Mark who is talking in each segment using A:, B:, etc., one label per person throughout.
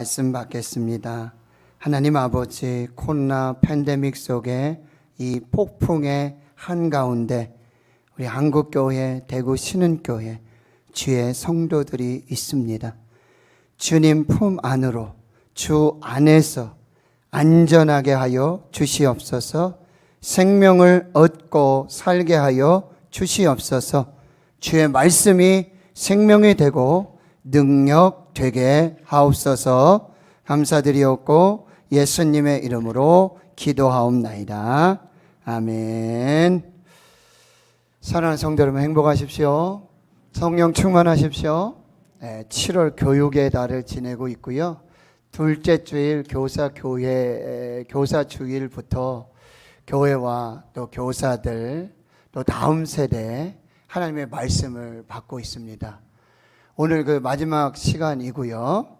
A: 말씀 받겠습니다. 하나님 아버지, 코로나 팬데믹 속에 이 폭풍의 한가운데 우리 한국교회, 대구 신은교회 주의 성도들이 있습니다. 주님 품 안으로, 주 안에서 안전하게 하여 주시옵소서. 생명을 얻고 살게 하여 주시옵소서. 주의 말씀이 생명이 되고 능력 되게 하옵소서. 감사드리옵고 예수님의 이름으로 기도하옵나이다. 아멘. 사랑하는 성도 여러분, 행복하십시오. 성령 충만하십시오. 7월 교육의 달을 지내고 있고요. 둘째 주일 교사 주일부터 교회와 또 교사들 또 다음 세대 하나님의 말씀을 받고 있습니다. 오늘 그 마지막 시간이고요.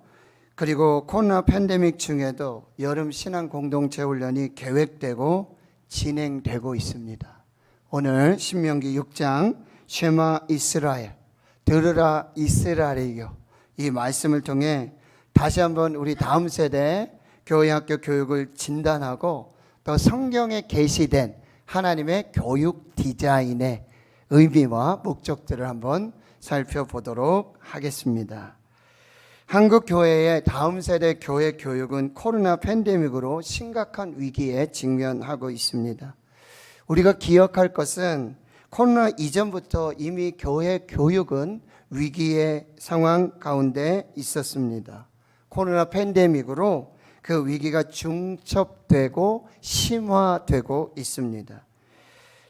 A: 그리고 코로나 팬데믹 중에도 여름 신앙 공동체 훈련이 계획되고 진행되고 있습니다. 오늘 신명기 6장 쉐마 이스라엘, 들으라 이스라엘이여, 이 말씀을 통해 다시 한번 우리 다음 세대 교회 학교 교육을 진단하고 또 성경에 게시된 하나님의 교육 디자인의 의미와 목적들을 한번 살펴보도록 하겠습니다. 한국 교회의 다음 세대 교회 교육은 코로나 팬데믹으로 심각한 위기에 직면하고 있습니다. 우리가 기억할 것은 코로나 이전부터 이미 교회 교육은 위기의 상황 가운데 있었습니다. 코로나 팬데믹으로 그 위기가 중첩되고 심화되고 있습니다.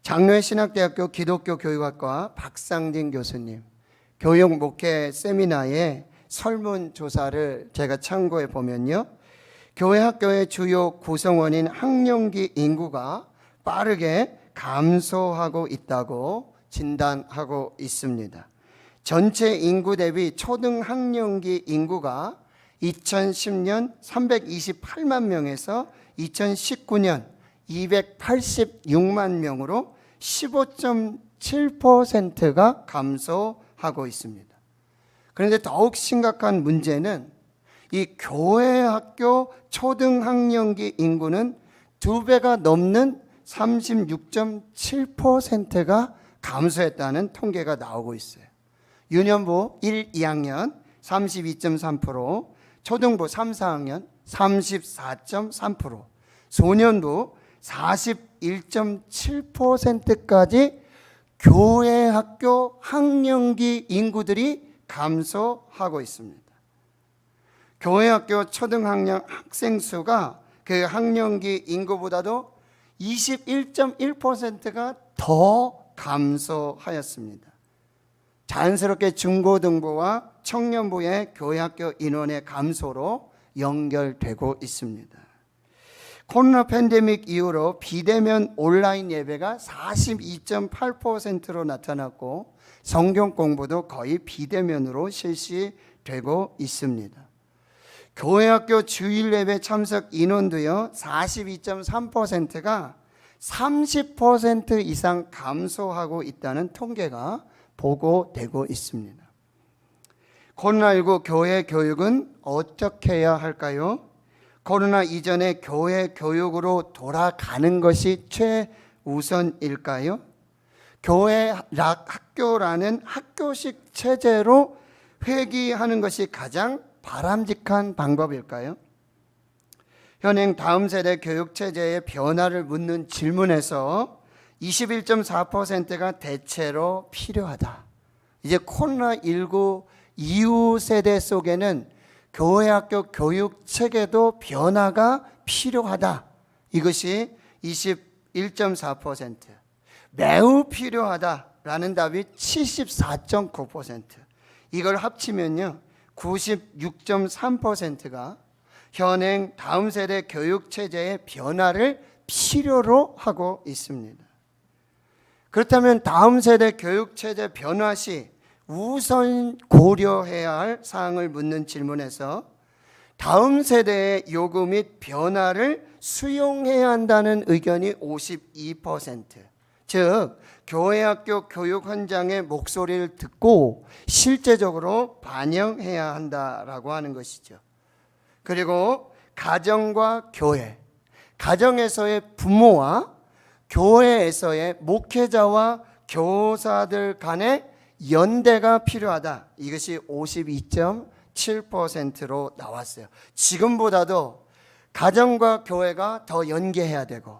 A: 장로회신학대학교 기독교교육학과 박상진 교수님 교육 목회 세미나의 설문조사를 제가 참고해 보면요, 교회 학교의 주요 구성원인 학령기 인구가 빠르게 감소하고 있다고 진단하고 있습니다. 전체 인구 대비 초등학령기 인구가 2010년 328만 명에서 2019년 286만 명으로 15.7%가 감소하고 있습니다. 그런데 더욱 심각한 문제는 이 교회 학교 초등학령기 인구는 2배가 넘는 36.7%가 감소했다는 통계가 나오고 있어요. 유년부 1, 2학년 32.3%, 초등부 3, 4학년 34.3%, 소년부 41.7%까지 교회 학교 학령기 인구들이 감소하고 있습니다. 교회 학교 초등학년 학생 수가 그 학령기 인구보다도 21.1%가 더 감소하였습니다. 자연스럽게 중고등부와 청년부의 교회 학교 인원의 감소로 연결되고 있습니다. 코로나 팬데믹 이후로 비대면 온라인 예배가 42.8%로 나타났고 성경 공부도 거의 비대면으로 실시되고 있습니다. 교회 학교 주일 예배 참석 인원도요 42.3%가 30% 이상 감소하고 있다는 통계가 보고되고 있습니다. 코로나19 교회 교육은 어떻게 해야 할까요? 코로나 이전에 교회 교육으로 돌아가는 것이 최우선일까요? 교회 학교라는 학교식 체제로 회귀하는 것이 가장 바람직한 방법일까요? 현행 다음 세대 교육 체제의 변화를 묻는 질문에서 21.4%가 대체로 필요하다. 이제 코로나19 이후 세대 속에는 교회 학교 교육 체계도 변화가 필요하다. 이것이 21.4%. 매우 필요하다라는 답이 74.9%. 이걸 합치면요 96.3%가 현행 다음 세대 교육 체제의 변화를 필요로 하고 있습니다. 그렇다면 다음 세대 교육 체제 변화 시 우선 고려해야 할 사항을 묻는 질문에서 다음 세대의 요구 및 변화를 수용해야 한다는 의견이 52%, 즉 교회 학교 교육 현장의 목소리를 듣고 실제적으로 반영해야 한다라고 하는 것이죠. 그리고 가정과 교회, 가정에서의 부모와 교회에서의 목회자와 교사들 간의 연대가 필요하다. 이것이 52.7%로 나왔어요. 지금보다도 가정과 교회가 더 연계해야 되고,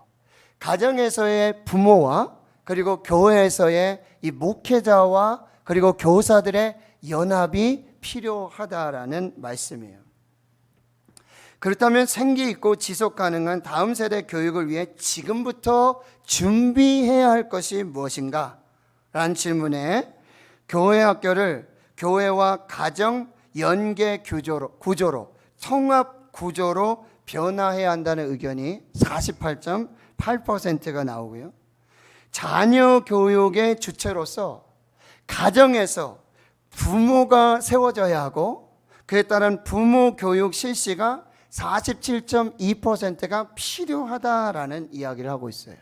A: 가정에서의 부모와 그리고 교회에서의 이 목회자와 그리고 교사들의 연합이 필요하다라는 말씀이에요. 그렇다면 생기 있고 지속 가능한 다음 세대 교육을 위해 지금부터 준비해야 할 것이 무엇인가? 라는 질문에 교회 학교를 교회와 가정 연계 구조로 통합 구조로 변화해야 한다는 의견이 48.8%가 나오고요. 자녀 교육의 주체로서 가정에서 부모가 세워져야 하고, 그에 따른 부모 교육 실시가 47.2%가 필요하다라는 이야기를 하고 있어요.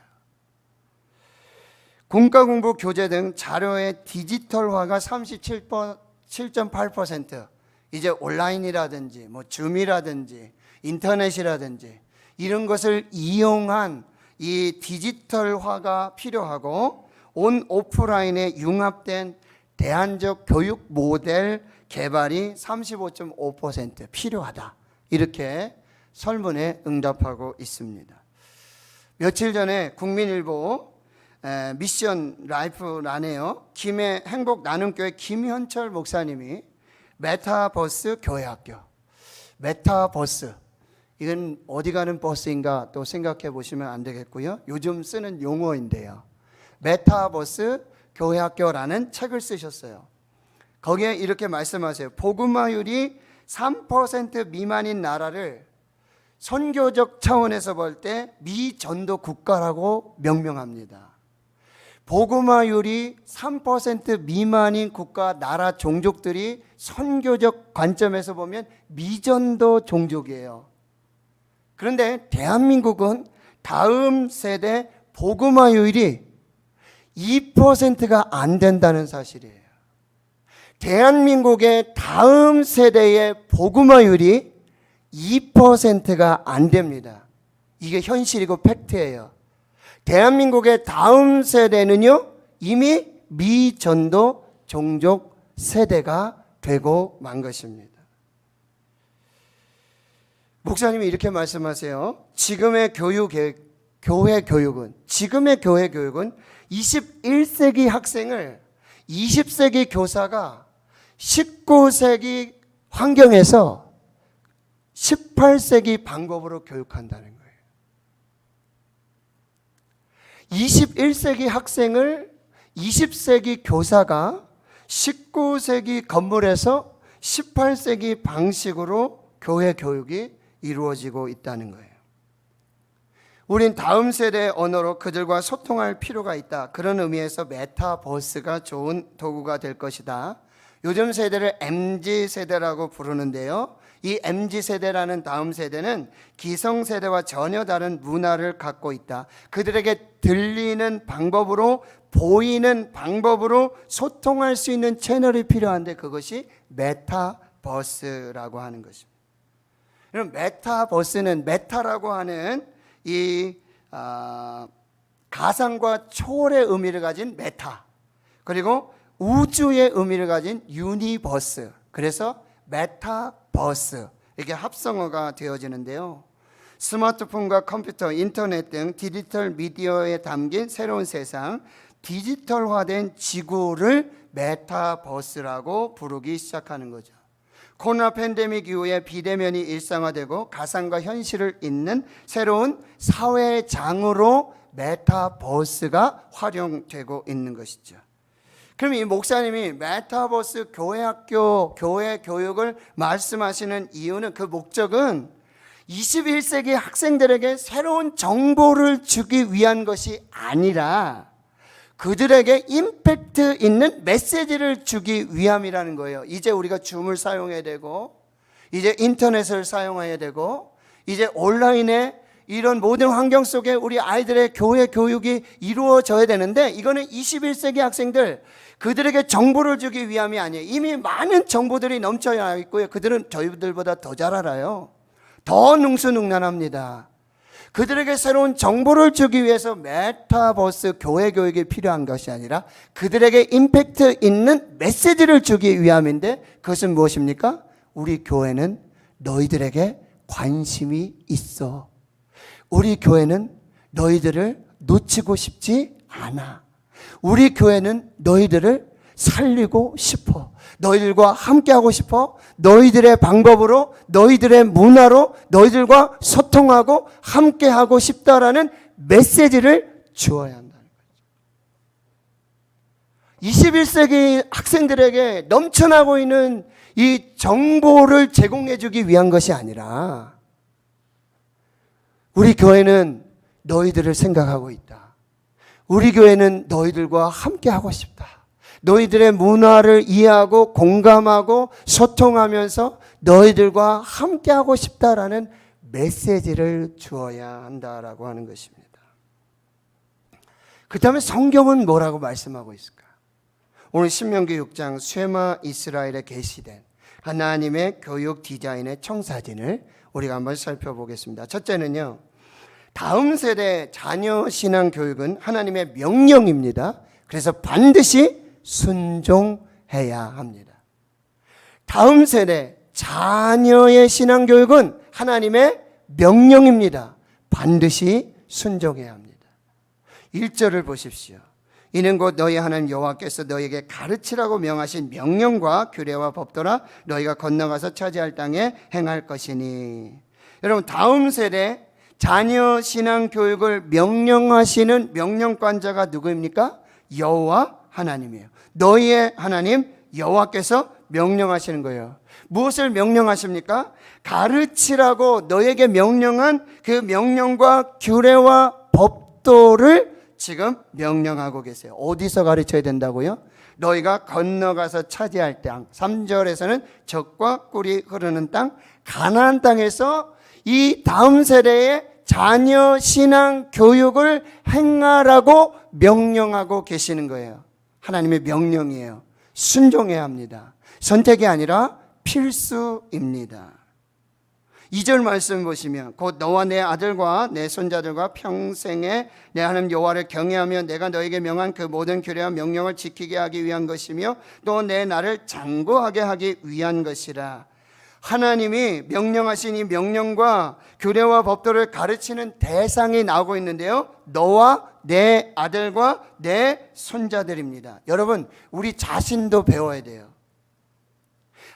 A: 공과공부 교재 등 자료의 디지털화가 37.8%, 이제 온라인이라든지 뭐 줌이라든지 인터넷이라든지 이런 것을 이용한 이 디지털화가 필요하고, 온 오프라인에 융합된 대안적 교육 모델 개발이 35.5% 필요하다. 이렇게 설문에 응답하고 있습니다. 며칠 전에 국민일보 미션 라이프란에요, 김해 행복 나눔교회 김현철 목사님이 메타버스 교회학교, 메타버스, 이건 어디 가는 버스인가 또 생각해 보시면 안 되겠고요. 요즘 쓰는 용어인데요. 메타버스 교회학교라는 책을 쓰셨어요. 거기에 이렇게 말씀하세요. 복음화율이 3% 미만인 나라를 선교적 차원에서 볼 때 미전도 국가라고 명명합니다. 복음화율이 3% 미만인 국가, 나라, 종족들이 선교적 관점에서 보면 미전도 종족이에요. 그런데 대한민국은 다음 세대 복음화율이 2%가 안 된다는 사실이에요. 대한민국의 다음 세대의 복음화율이 2%가 안 됩니다. 이게 현실이고 팩트예요. 대한민국의 다음 세대는요, 이미 미전도 종족 세대가 되고 만 것입니다. 목사님이 이렇게 말씀하세요. 지금의 교회 교육은 21세기 학생을 20세기 교사가 19세기 환경에서 18세기 방법으로 교육한다는 거예요. 21세기 학생을 20세기 교사가 19세기 건물에서 18세기 방식으로 교회 교육이 이루어지고 있다는 거예요. 우린 다음 세대의 언어로 그들과 소통할 필요가 있다. 그런 의미에서 메타버스가 좋은 도구가 될 것이다. 요즘 세대를 MZ세대라고 부르는데요. 이 MZ세대라는 다음 세대는 기성세대와 전혀 다른 문화를 갖고 있다. 그들에게 들리는 방법으로, 보이는 방법으로 소통할 수 있는 채널이 필요한데, 그것이 메타버스라고 하는 것입니다. 그럼 메타버스는, 메타라고 하는 이 가상과 초월의 의미를 가진 메타, 그리고 우주의 의미를 가진 유니버스, 그래서 메타버스, 이게 합성어가 되어지는데요. 스마트폰과 컴퓨터, 인터넷 등 디지털 미디어에 담긴 새로운 세상, 디지털화된 지구를 메타버스라고 부르기 시작하는 거죠. 코로나 팬데믹 이후에 비대면이 일상화되고 가상과 현실을 잇는 새로운 사회장으로 메타버스가 활용되고 있는 것이죠. 그럼 이 목사님이 메타버스 교회학교, 교회 교육을 말씀하시는 이유는, 그 목적은 21세기 학생들에게 새로운 정보를 주기 위한 것이 아니라 그들에게 임팩트 있는 메시지를 주기 위함이라는 거예요. 이제 우리가 줌을 사용해야 되고, 이제 인터넷을 사용해야 되고, 이제 온라인에 이런 모든 환경 속에 우리 아이들의 교회 교육이 이루어져야 되는데, 이거는 21세기 학생들, 그들에게 정보를 주기 위함이 아니에요. 이미 많은 정보들이 넘쳐야 있고요. 그들은 저희들보다 더 잘 알아요. 더 능수능란합니다. 그들에게 새로운 정보를 주기 위해서 메타버스 교회 교육이 필요한 것이 아니라 그들에게 임팩트 있는 메시지를 주기 위함인데, 그것은 무엇입니까? 우리 교회는 너희들에게 관심이 있어. 우리 교회는 너희들을 놓치고 싶지 않아. 우리 교회는 너희들을 살리고 싶어. 너희들과 함께하고 싶어. 너희들의 방법으로, 너희들의 문화로 너희들과 소통하고 함께하고 싶다라는 메시지를 주어야 한다는 거죠. 21세기 학생들에게 넘쳐나고 있는 이 정보를 제공해 주기 위한 것이 아니라, 우리 교회는 너희들을 생각하고 있다. 우리 교회는 너희들과 함께하고 싶다. 너희들의 문화를 이해하고 공감하고 소통하면서 너희들과 함께하고 싶다라는 메시지를 주어야 한다라고 하는 것입니다. 그 다음에 성경은 뭐라고 말씀하고 있을까? 오늘 신명기 6장 쇠마 이스라엘에 게시된 하나님의 교육 디자인의 청사진을 우리가 한번 살펴보겠습니다. 첫째는요, 다음 세대 자녀 신앙 교육은 하나님의 명령입니다. 그래서 반드시 순종해야 합니다. 다음 세대 자녀의 신앙 교육은 하나님의 명령입니다. 반드시 순종해야 합니다. 1절을 보십시오. 이는 곧 너희 하나님 여호와께서 너희에게 가르치라고 명하신 명령과 규례와 법도라 너희가 건너가서 차지할 땅에 행할 것이니. 여러분, 다음 세대 자녀 신앙 교육을 명령하시는 명령관자가 누구입니까? 여호와 하나님이에요. 너희의 하나님 여호와께서 명령하시는 거예요. 무엇을 명령하십니까? 가르치라고 너희에게 명령한 그 명령과 규례와 법도를 지금 명령하고 계세요. 어디서 가르쳐야 된다고요? 너희가 건너가서 차지할 땅. 3절에서는 젖과 꿀이 흐르는 땅, 가나안 땅에서 이 다음 세대의 자녀 신앙 교육을 행하라고 명령하고 계시는 거예요. 하나님의 명령이에요. 순종해야 합니다. 선택이 아니라 필수입니다. 2절 말씀 보시면 곧 너와 내 아들과 내 손자들과 평생에 내 하나님 여호와를 경외하며 내가 너에게 명한 그 모든 규례와 명령을 지키게 하기 위한 것이며 또 내 나를 장구하게 하기 위한 것이라. 하나님이 명령하신 이 명령과 규례와 법도를 가르치는 대상이 나오고 있는데요, 너와 내 아들과 내 손자들입니다. 여러분, 우리 자신도 배워야 돼요.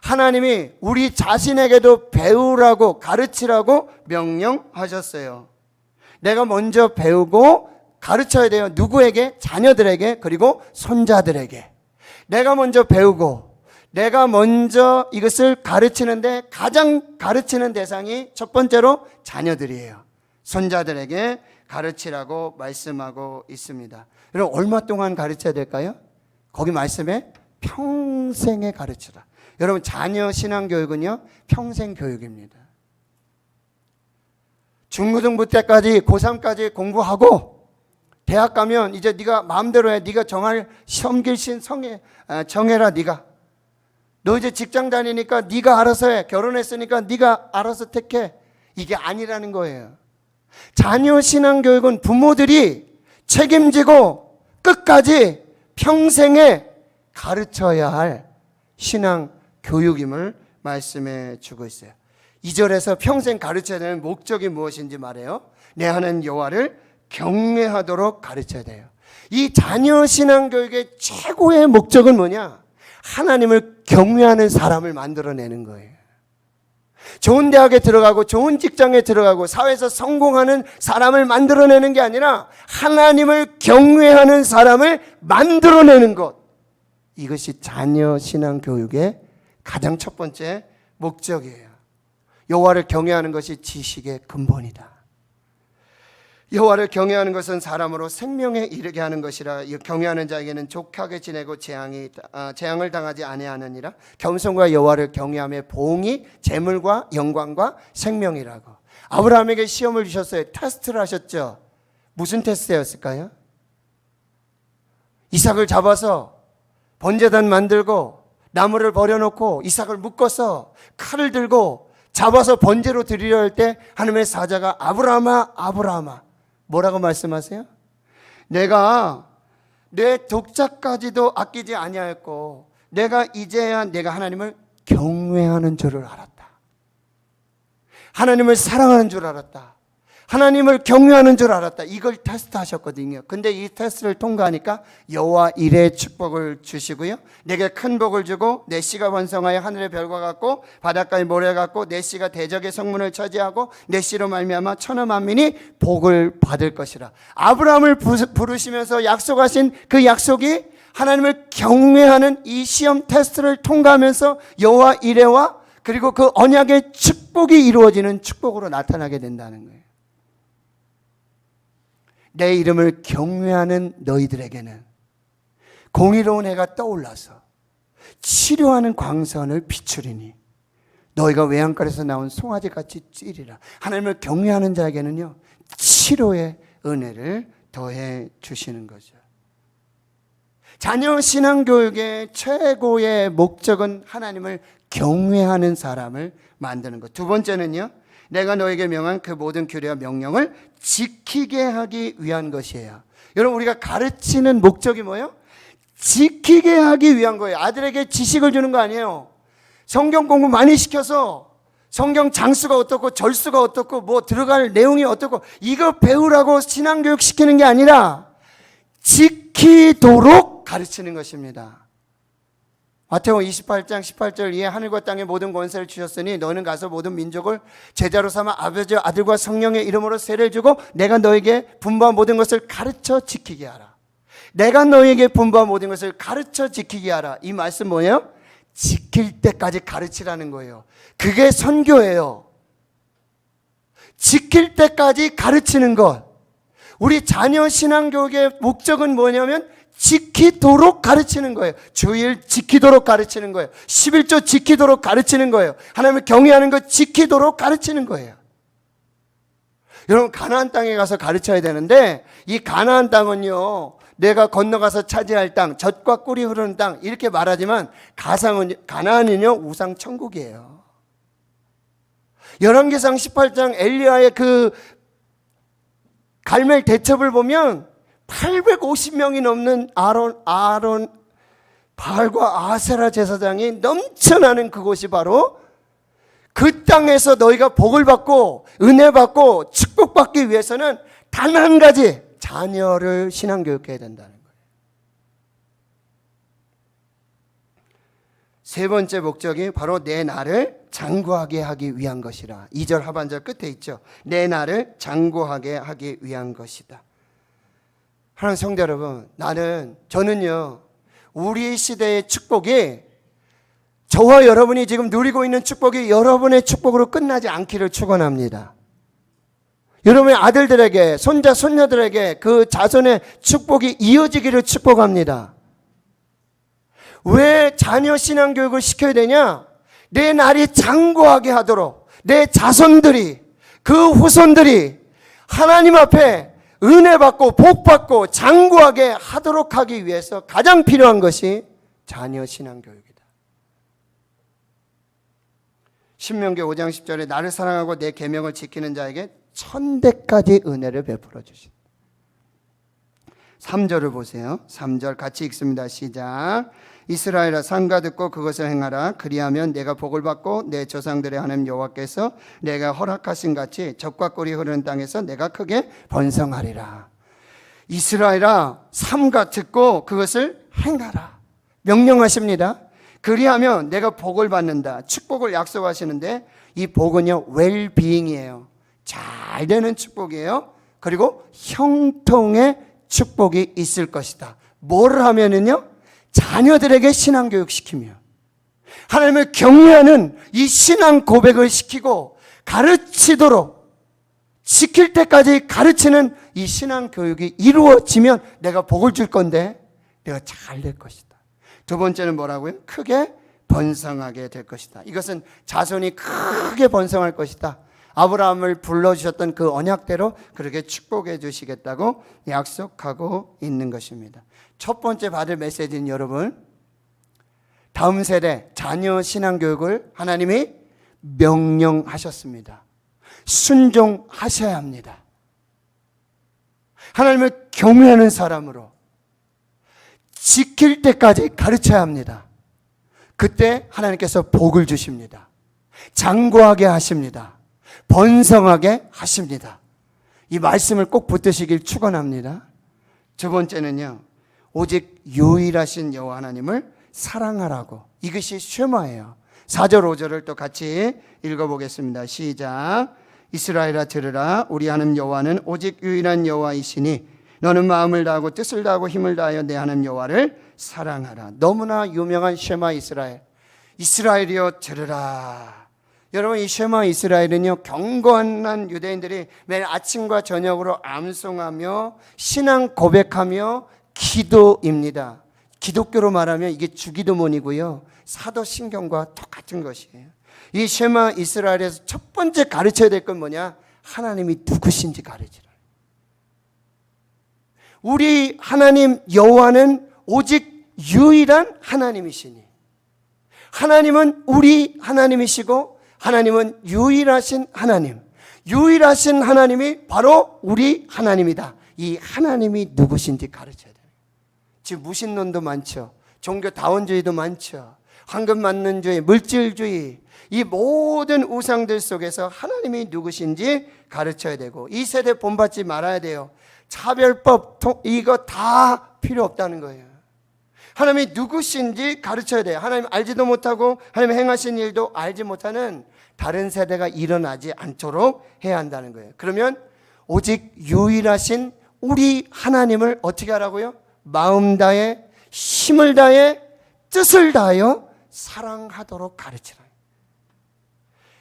A: 하나님이 우리 자신에게도 배우라고 가르치라고 명령하셨어요. 내가 먼저 배우고 가르쳐야 돼요. 누구에게? 자녀들에게, 그리고 손자들에게. 내가 먼저 배우고 내가 먼저 이것을 가르치는데 가장 가르치는 대상이 첫 번째로 자녀들이에요. 손자들에게 가르치라고 말씀하고 있습니다. 여러분, 얼마 동안 가르쳐야 될까요? 거기 말씀에 평생에 가르치라. 여러분, 자녀 신앙교육은요, 평생 교육입니다. 중고등부 때까지 고3까지 공부하고 대학 가면 이제 네가 마음대로 해. 네가 정할 섬길신 정해라. 네가 너 이제 직장 다니니까 네가 알아서 해. 결혼했으니까 네가 알아서 택해. 이게 아니라는 거예요. 자녀 신앙교육은 부모들이 책임지고 끝까지 평생에 가르쳐야 할 신앙교육임을 말씀해 주고 있어요. 2절에서 평생 가르쳐야 되는 목적이 무엇인지 말해요. 내 하나님 여호와를 경외하도록 가르쳐야 돼요. 이 자녀 신앙교육의 최고의 목적은 뭐냐? 하나님을 경외하는 사람을 만들어내는 거예요. 좋은 대학에 들어가고 좋은 직장에 들어가고 사회에서 성공하는 사람을 만들어내는 게 아니라 하나님을 경외하는 사람을 만들어내는 것. 이것이 자녀 신앙 교육의 가장 첫 번째 목적이에요. 여호와를 경외하는 것이 지식의 근본이다. 여호와를 경외하는 것은 사람으로 생명에 이르게 하는 것이라. 경외하는 자에게는 족하게 지내고 재앙을 당하지 아니하느니라. 겸손과 여호와를 경외함의 보응이 재물과 영광과 생명이라고. 아브라함에게 시험을 주셨어요. 테스트를 하셨죠. 무슨 테스트였을까요? 이삭을 잡아서 번제단 만들고 나무를 버려놓고 이삭을 묶어서 칼을 들고 잡아서 번제로 드리려 할 때 하나님의 사자가 아브라함아 아브라함아 뭐라고 말씀하세요? 내가 내 독자까지도 아끼지 아니하였고 내가 이제야 내가 하나님을 경외하는 줄을 알았다. 하나님을 사랑하는 줄 알았다. 하나님을 경외하는 줄 알았다. 이걸 테스트하셨거든요. 근데 이 테스트를 통과하니까 여호와 이레의 축복을 주시고요. 내게 큰 복을 주고 내 씨가 번성하여 하늘의 별과 같고 바닷가의 모래 같고 내 씨가 대적의 성문을 차지하고 내 씨로 말미암아 천하 만민이 복을 받을 것이라. 아브라함을 부르시면서 약속하신 그 약속이 하나님을 경외하는 이 시험 테스트를 통과하면서 여호와 이레와 그리고 그 언약의 축복이 이루어지는 축복으로 나타나게 된다는 거예요. 내 이름을 경외하는 너희들에게는 공의로운 해가 떠올라서 치료하는 광선을 비추리니 너희가 외양간에서 나온 송아지같이 찌리라. 하나님을 경외하는 자에게는요 치료의 은혜를 더해 주시는 거죠. 자녀 신앙교육의 최고의 목적은 하나님을 경외하는 사람을 만드는 것. 두 번째는요, 내가 너에게 명한 그 모든 규례와 명령을 지키게 하기 위한 것이에요. 여러분, 우리가 가르치는 목적이 뭐예요? 지키게 하기 위한 거예요. 아들에게 지식을 주는 거 아니에요. 성경 공부 많이 시켜서 성경 장수가 어떻고 절수가 어떻고 뭐 들어갈 내용이 어떻고 이거 배우라고 신앙교육 시키는 게 아니라 지키도록 가르치는 것입니다. 마태복음 28장 18절 이에 하늘과 땅의 모든 권세를 주셨으니 너는 가서 모든 민족을 제자로 삼아 아버지 아들과 성령의 이름으로 세례를 주고 내가 너에게 분부한 모든 것을 가르쳐 지키게 하라. 내가 너에게 분부한 모든 것을 가르쳐 지키게 하라. 이 말씀 뭐예요? 지킬 때까지 가르치라는 거예요. 그게 선교예요. 지킬 때까지 가르치는 것. 우리 자녀 신앙교육의 목적은 뭐냐면 지키도록 가르치는 거예요. 주일 지키도록 가르치는 거예요. 11조 지키도록 가르치는 거예요. 하나님을 경외하는 것 지키도록 가르치는 거예요. 여러분, 가나안 땅에 가서 가르쳐야 되는데 이 가나안 땅은요, 내가 건너가서 차지할 땅, 젖과 꿀이 흐르는 땅 이렇게 말하지만 가나안은요 우상 천국이에요. 열왕기상 18장 엘리야의 그 갈멜 대첩을 보면 850명이 넘는 아론 바알과 아세라 제사장이 넘쳐나는 그곳이 바로 그 땅에서 너희가 복을 받고 은혜 받고 축복받기 위해서는 단 한 가지, 자녀를 신앙교육해야 된다는 거예요. 세 번째 목적이 바로 내 날을 장구하게 하기 위한 것이라. 2절 하반절 끝에 있죠. 내 날을 장구하게 하기 위한 것이다. 하나님 성도 여러분, 저는요 우리 시대의 축복이 저와 여러분이 지금 누리고 있는 축복이 여러분의 축복으로 끝나지 않기를 축원합니다. 여러분의 아들들에게, 손자, 손녀들에게 그 자손의 축복이 이어지기를 축복합니다. 왜 자녀 신앙교육을 시켜야 되냐? 내 날이 장구하게 하도록 내 자손들이, 그 후손들이 하나님 앞에 은혜 받고 복 받고 장구하게 하도록 하기 위해서 가장 필요한 것이 자녀 신앙교육이다. 신명기 5장 10절에 나를 사랑하고 내 계명을 지키는 자에게 1000대까지 은혜를 베풀어 주신다. 3절을 보세요. 3절 같이 읽습니다. 시작. 이스라엘아, 상가 듣고 그것을 행하라. 그리하면 내가 복을 받고 내 조상들의 하나님 여호와께서 내가 허락하신 같이 젖과 꿀이 흐르는 땅에서 내가 크게 번성하리라. 이스라엘아, 삼가 듣고 그것을 행하라. 명령하십니다. 그리하면 내가 복을 받는다. 축복을 약속하시는데 이 복은요 웰비잉이에요. 잘 되는 축복이에요. 그리고 형통의 축복이 있을 것이다. 뭘 하면은요? 자녀들에게 신앙교육 시키며 하나님을 경외하는 이 신앙 고백을 시키고 가르치도록, 지킬 때까지 가르치는 이 신앙교육이 이루어지면 내가 복을 줄 건데 내가 잘 될 것이다. 두 번째는 뭐라고요? 크게 번성하게 될 것이다. 이것은 자손이 크게 번성할 것이다. 아브라함을 불러주셨던 그 언약대로 그렇게 축복해 주시겠다고 약속하고 있는 것입니다. 첫 번째 받을 메시지는 여러분, 다음 세대 자녀 신앙교육을 하나님이 명령하셨습니다. 순종하셔야 합니다. 하나님을 경외하는 사람으로 지킬 때까지 가르쳐야 합니다. 그때 하나님께서 복을 주십니다. 장구하게 하십니다. 번성하게 하십니다. 이 말씀을 꼭 붙드시길 축원합니다. 두 번째는요, 오직 유일하신 여호와 하나님을 사랑하라고. 이것이 쉐마예요. 4절 5절을 또 같이 읽어보겠습니다. 시작. 이스라엘아 들으라. 우리 하나님 여호와는 오직 유일한 여호와이시니 너는 마음을 다하고 뜻을 다하고 힘을 다하여 내 하나님 여호와를 사랑하라. 너무나 유명한 쉐마 이스라엘. 이스라엘이여 들으라. 여러분, 이 쉐마 이스라엘은요, 경건한 유대인들이 매일 아침과 저녁으로 암송하며 신앙 고백하며 기도입니다. 기독교로 말하면 이게 주기도문이고요, 사도신경과 똑같은 것이에요. 이 쉐마 이스라엘에서 첫 번째 가르쳐야 될 건 뭐냐? 하나님이 누구신지 가르치라. 우리 하나님 여호와는 오직 유일한 하나님이시니, 하나님은 우리 하나님이시고 하나님은 유일하신 하나님, 유일하신 하나님이 바로 우리 하나님이다. 이 하나님이 누구신지 가르쳐야 돼요. 지금 무신론도 많죠. 종교다원주의도 많죠. 황금 맞는주의, 물질주의, 이 모든 우상들 속에서 하나님이 누구신지 가르쳐야 되고, 이 세대 본받지 말아야 돼요. 차별법, 이거 다 필요 없다는 거예요. 하나님이 누구신지 가르쳐야 돼요. 하나님 알지도 못하고 하나님 행하신 일도 알지 못하는 다른 세대가 일어나지 않도록 해야 한다는 거예요. 그러면 오직 유일하신 우리 하나님을 어떻게 하라고요? 마음 다해, 힘을 다해, 뜻을 다하여 사랑하도록 가르치라.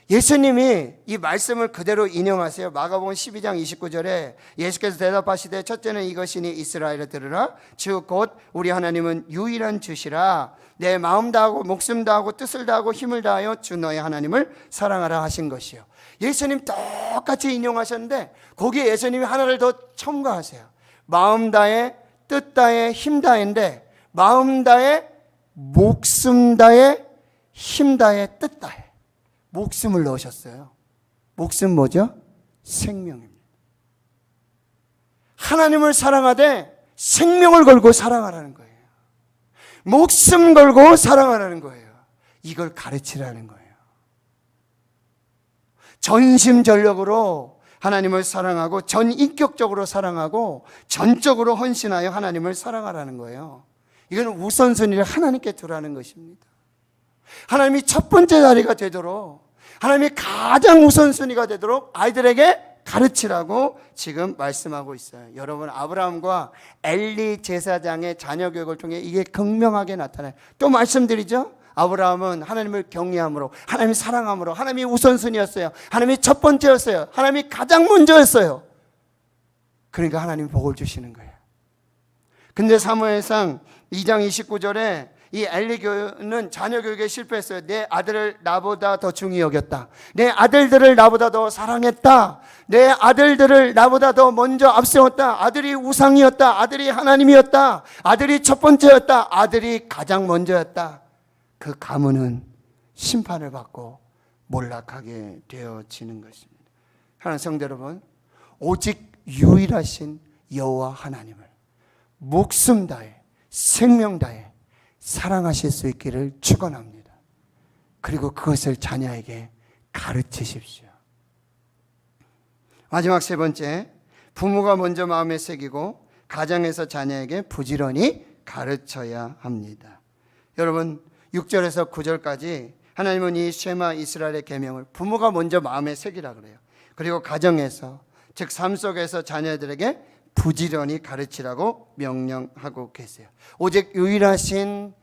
A: 예수님이 이 말씀을 그대로 인용하세요. 마가복음 12장 29절에 예수께서 대답하시되 첫째는 이것이니 이스라엘아 들으라. 즉 곧 우리 하나님은 유일한 주시라. 내 마음 다하고 목숨 다하고 뜻을 다하고 힘을 다하여 주 너의 하나님을 사랑하라 하신 것이요. 예수님 똑같이 인용하셨는데 거기에 예수님이 하나를 더 첨가하세요. 마음 다해, 뜻 다해, 힘 다해인데 마음 다해, 목숨 다해, 힘 다해, 뜻 다해. 목숨을 넣으셨어요. 목숨 뭐죠? 생명입니다. 하나님을 사랑하되 생명을 걸고 사랑하라는 거예요. 목숨 걸고 사랑하라는 거예요. 이걸 가르치라는 거예요. 전심전력으로 하나님을 사랑하고 전인격적으로 사랑하고 전적으로 헌신하여 하나님을 사랑하라는 거예요. 이건 우선순위를 하나님께 두라는 것입니다. 하나님이 첫 번째 자리가 되도록, 하나님이 가장 우선순위가 되도록 아이들에게 가르치라고 지금 말씀하고 있어요. 여러분, 아브라함과 엘리 제사장의 자녀 교육을 통해 이게 극명하게 나타나요. 또 말씀드리죠. 아브라함은 하나님을 경외함으로, 하나님을 사랑함으로, 하나님이 우선순위였어요. 하나님이 첫 번째였어요. 하나님이 가장 먼저였어요. 그러니까 하나님이 복을 주시는 거예요. 근데 사무엘상 2장 29절에 이 엘리 교는 자녀 교육에 실패했어요. 내 아들을 나보다 더 중히 여겼다. 내 아들들을 나보다 더 사랑했다. 내 아들들을 나보다 더 먼저 앞세웠다. 아들이 우상이었다. 아들이 하나님이었다. 아들이 첫 번째였다. 아들이 가장 먼저였다. 그 가문은 심판을 받고 몰락하게 되어지는 것입니다. 하나님 성도 여러분, 오직 유일하신 여호와 하나님을 목숨 다해, 생명 다해 사랑하실 수 있기를 축원합니다. 그리고 그것을 자녀에게 가르치십시오. 마지막 세 번째, 부모가 먼저 마음에 새기고 가정에서 자녀에게 부지런히 가르쳐야 합니다. 여러분, 6절에서 9절까지 하나님은 이 쉐마 이스라엘의 계명을 부모가 먼저 마음에 새기라 그래요. 그리고 가정에서, 즉 삶 속에서 자녀들에게 부지런히 가르치라고 명령하고 계세요. 오직 유일하신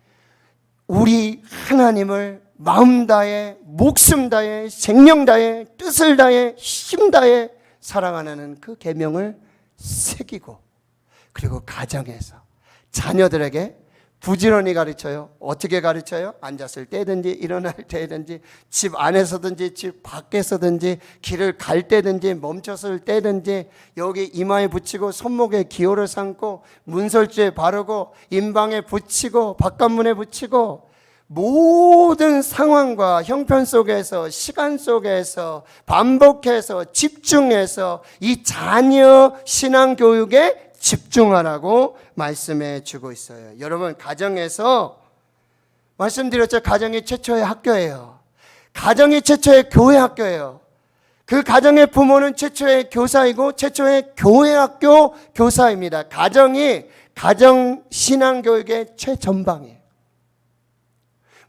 A: 우리 하나님을 마음 다해, 목숨 다해, 생명 다해, 뜻을 다해, 힘 다해 사랑하는 그 계명을 새기고, 그리고 가정에서 자녀들에게 부지런히 가르쳐요. 어떻게 가르쳐요? 앉았을 때든지 일어날 때든지 집 안에서든지 집 밖에서든지 길을 갈 때든지 멈췄을 때든지 여기 이마에 붙이고 손목에 기호를 삼고 문설주에 바르고 인방에 붙이고 바깥문에 붙이고 모든 상황과 형편 속에서, 시간 속에서 반복해서 집중해서 이 자녀 신앙 교육에 집중하라고 말씀해 주고 있어요. 여러분, 가정에서 말씀드렸죠. 가정이 최초의 학교예요. 가정이 최초의 교회 학교예요. 그 가정의 부모는 최초의 교사이고 최초의 교회 학교 교사입니다. 가정이 가정 신앙 교육의 최전방이에요.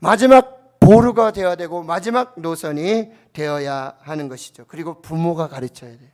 A: 마지막 보루가 되어야 되고 마지막 노선이 되어야 하는 것이죠. 그리고 부모가 가르쳐야 돼요.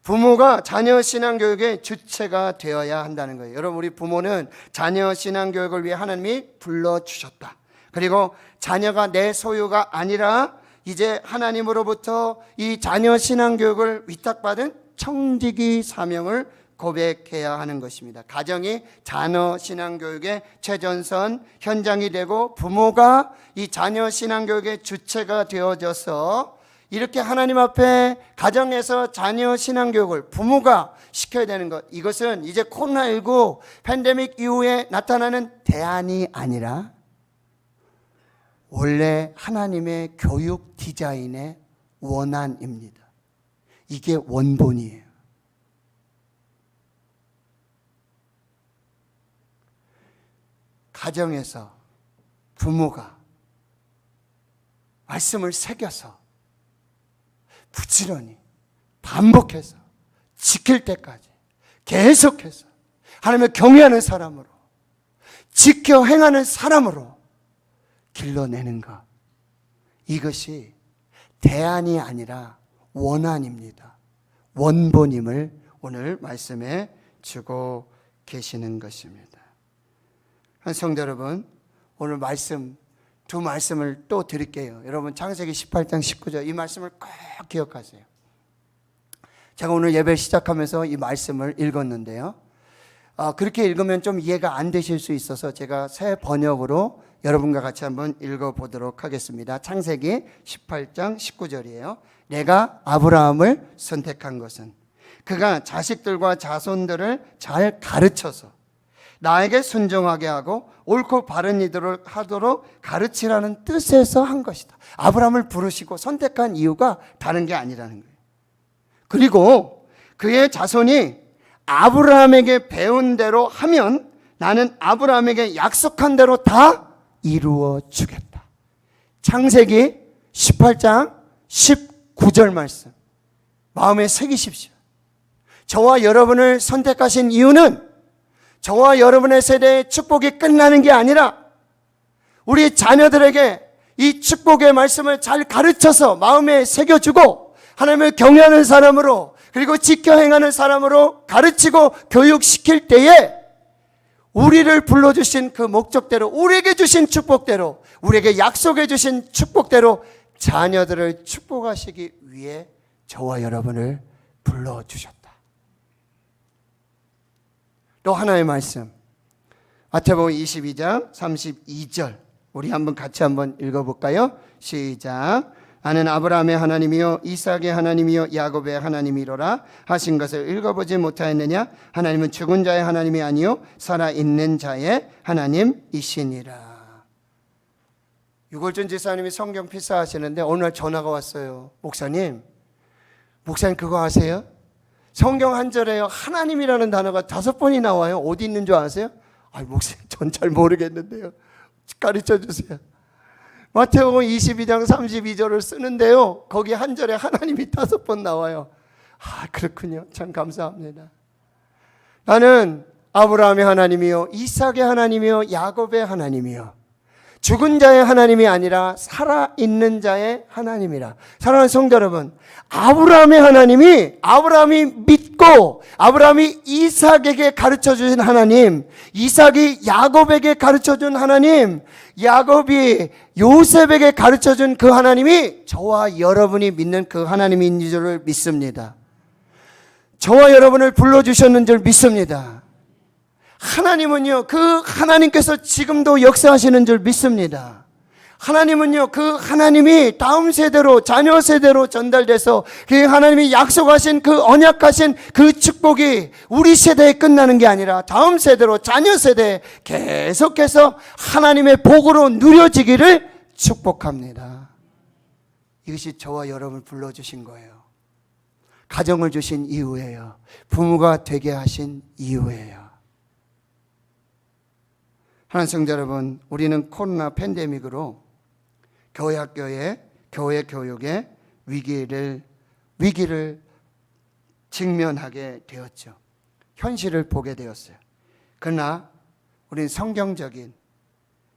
A: 부모가 자녀 신앙 교육의 주체가 되어야 한다는 거예요. 여러분, 우리 부모는 자녀 신앙 교육을 위해 하나님이 불러주셨다. 그리고 자녀가 내 소유가 아니라 이제 하나님으로부터 이 자녀 신앙 교육을 위탁받은 청지기 사명을 고백해야 하는 것입니다. 가정이 자녀 신앙 교육의 최전선 현장이 되고 부모가 이 자녀 신앙 교육의 주체가 되어져서 이렇게 하나님 앞에 가정에서 자녀 신앙 교육을 부모가 시켜야 되는 것, 이것은 이제 코로나19 팬데믹 이후에 나타나는 대안이 아니라 원래 하나님의 교육 디자인의 원안입니다. 이게 원본이에요. 가정에서 부모가 말씀을 새겨서 부지런히 반복해서 지킬 때까지 계속해서 하나님을 경외하는 사람으로 지켜 행하는 사람으로 길러내는 것, 이것이 대안이 아니라 원안입니다. 원본임을 오늘 말씀해 주고 계시는 것입니다. 성도 여러분, 오늘 두 말씀을 또 드릴게요. 여러분, 창세기 18장 19절 이 말씀을 꼭 기억하세요. 제가 오늘 예배 시작하면서 이 말씀을 읽었는데요. 그렇게 읽으면 좀 이해가 안 되실 수 있어서 제가 새 번역으로 여러분과 같이 한번 읽어보도록 하겠습니다. 창세기 18장 19절이에요. 내가 아브라함을 선택한 것은 그가 자식들과 자손들을 잘 가르쳐서 나에게 순종하게 하고 옳고 바른 일들을 하도록 가르치라는 뜻에서 한 것이다. 아브라함을 부르시고 선택한 이유가 다른 게 아니라는 거예요. 그리고 그의 자손이 아브라함에게 배운 대로 하면 나는 아브라함에게 약속한 대로 다 이루어 주겠다. 창세기 18장 19절 말씀 마음에 새기십시오. 저와 여러분을 선택하신 이유는 저와 여러분의 세대의 축복이 끝나는 게 아니라 우리 자녀들에게 이 축복의 말씀을 잘 가르쳐서 마음에 새겨주고 하나님을 경외하는 사람으로, 그리고 지켜 행하는 사람으로 가르치고 교육시킬 때에 우리를 불러주신 그 목적대로, 우리에게 주신 축복대로, 우리에게 약속해 주신 축복대로 자녀들을 축복하시기 위해 저와 여러분을 불러주셨다. 또 하나의 말씀, 마태복음 22장 32절 우리 같이 한번 읽어볼까요? 시작. 나는 아브라함의 하나님이요 이삭의 하나님이요 야곱의 하나님이로라 하신 것을 읽어보지 못하였느냐? 하나님은 죽은 자의 하나님이 아니요 살아있는 자의 하나님이시니라. 유골준 지사님이 성경 필사하시는데 어느 날 전화가 왔어요. 목사님 그거 아세요? 성경 한 절에요 하나님이라는 단어가 5번이 나와요. 어디 있는 줄 아세요? 목사님 전 잘 모르겠는데요, 가르쳐 주세요. 마태복음 22장 32절을 쓰는데요, 거기 한 절에 하나님이 5번 나와요. 그렇군요. 참 감사합니다. 나는 아브라함의 하나님이요 이삭의 하나님이요 야곱의 하나님이요 죽은 자의 하나님이 아니라 살아있는 자의 하나님이라. 사랑하는 성도 여러분, 아브라함이 믿고 아브라함이 이삭에게 가르쳐준 하나님, 이삭이 야곱에게 가르쳐준 하나님, 야곱이 요셉에게 가르쳐준 그 하나님이 저와 여러분이 믿는 그 하나님인 줄을 믿습니다. 저와 여러분을 불러주셨는 줄 믿습니다. 하나님은요, 그 하나님께서 지금도 역사하시는 줄 믿습니다. 하나님은요, 그 하나님이 다음 세대로, 자녀 세대로 전달돼서 그 하나님이 약속하신 그 언약하신 그 축복이 우리 세대에 끝나는 게 아니라 다음 세대로, 자녀 세대에 계속해서 하나님의 복으로 누려지기를 축복합니다. 이것이 저와 여러분을 불러주신 거예요. 가정을 주신 이유예요. 부모가 되게 하신 이유예요. 하나님 성도 여러분, 우리는 코로나 팬데믹으로 교회 학교에, 교회 교육에 위기를 직면하게 되었죠. 현실을 보게 되었어요. 그러나 우리는 성경적인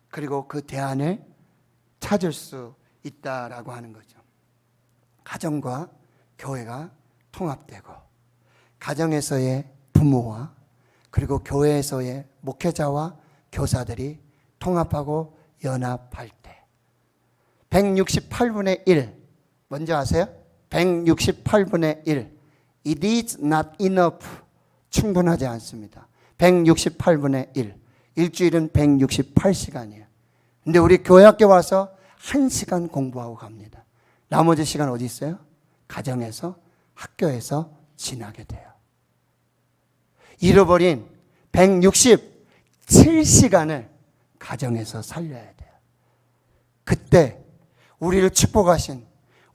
A: 그리고 그 대안을 찾을 수 있다라고 하는 거죠. 가정과 교회가 통합되고, 가정에서의 부모와 그리고 교회에서의 목회자와 교사들이 통합하고 연합할 때 168분의 1 뭔지 아세요? 168분의 1 It is not enough. 충분하지 않습니다. 168분의 1 일주일은 168시간이에요. 근데 우리 교회학교 와서 1시간 공부하고 갑니다. 나머지 시간 어디 있어요? 가정에서, 학교에서 지나게 돼요. 잃어버린 167시간을 가정에서 살려야 돼요. 그때 우리를 축복하신,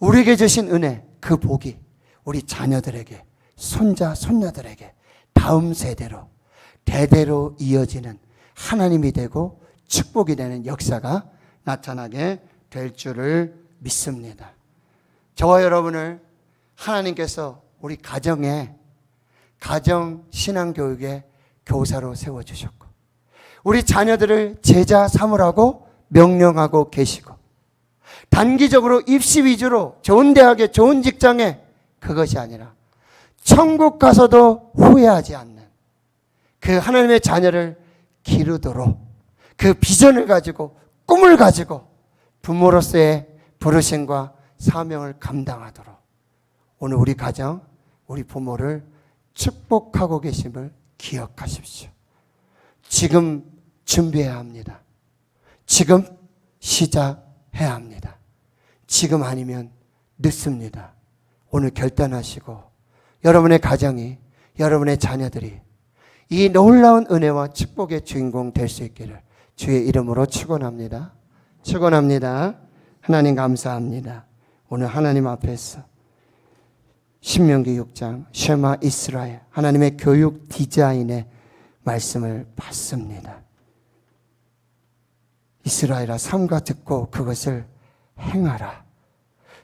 A: 우리에게 주신 은혜, 그 복이 우리 자녀들에게, 손자, 손녀들에게 다음 세대로, 대대로 이어지는 하나님이 되고 축복이 되는 역사가 나타나게 될 줄을 믿습니다. 저와 여러분을 하나님께서 우리 가정에, 가정 신앙교육의 교사로 세워주셨고, 우리 자녀들을 제자 삼으라고 명령하고 계시고, 단기적으로 입시 위주로 좋은 대학에, 좋은 직장에, 그것이 아니라 천국 가서도 후회하지 않는 그 하나님의 자녀를 기르도록, 그 비전을 가지고, 꿈을 가지고 부모로서의 부르심과 사명을 감당하도록 오늘 우리 가정, 우리 부모를 축복하고 계심을 기억하십시오. 지금 준비해야 합니다. 지금 시작해야 합니다. 지금 아니면 늦습니다. 오늘 결단하시고 여러분의 가정이, 여러분의 자녀들이 이 놀라운 은혜와 축복의 주인공 될 수 있기를 주의 이름으로 축원합니다. 축원합니다. 하나님 감사합니다. 오늘 하나님 앞에서 신명기 6장 쉐마 이스라엘, 하나님의 교육 디자인의 말씀을 받습니다. 이스라엘아, 삼가 듣고 그것을 행하라.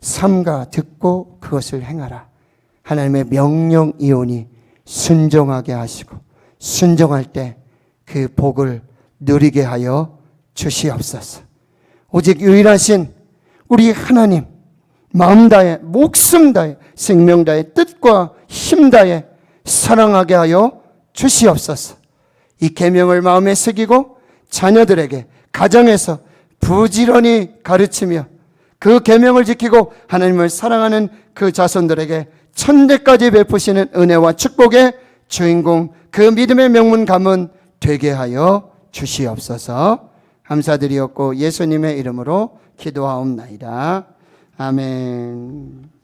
A: 삼가 듣고 그것을 행하라. 하나님의 명령이오니 순종하게 하시고, 순종할 때 그 복을 누리게 하여 주시옵소서. 오직 유일하신 우리 하나님, 마음 다해, 목숨 다해, 생명 다해, 뜻과 힘 다해 사랑하게 하여 주시옵소서. 이 계명을 마음에 새기고 자녀들에게 가정에서 부지런히 가르치며 그 계명을 지키고 하나님을 사랑하는 그 자손들에게 천대까지 베푸시는 은혜와 축복의 주인공, 그 믿음의 명문 가문 되게 하여 주시옵소서. 감사드리옵고 예수님의 이름으로 기도하옵나이다. 아멘.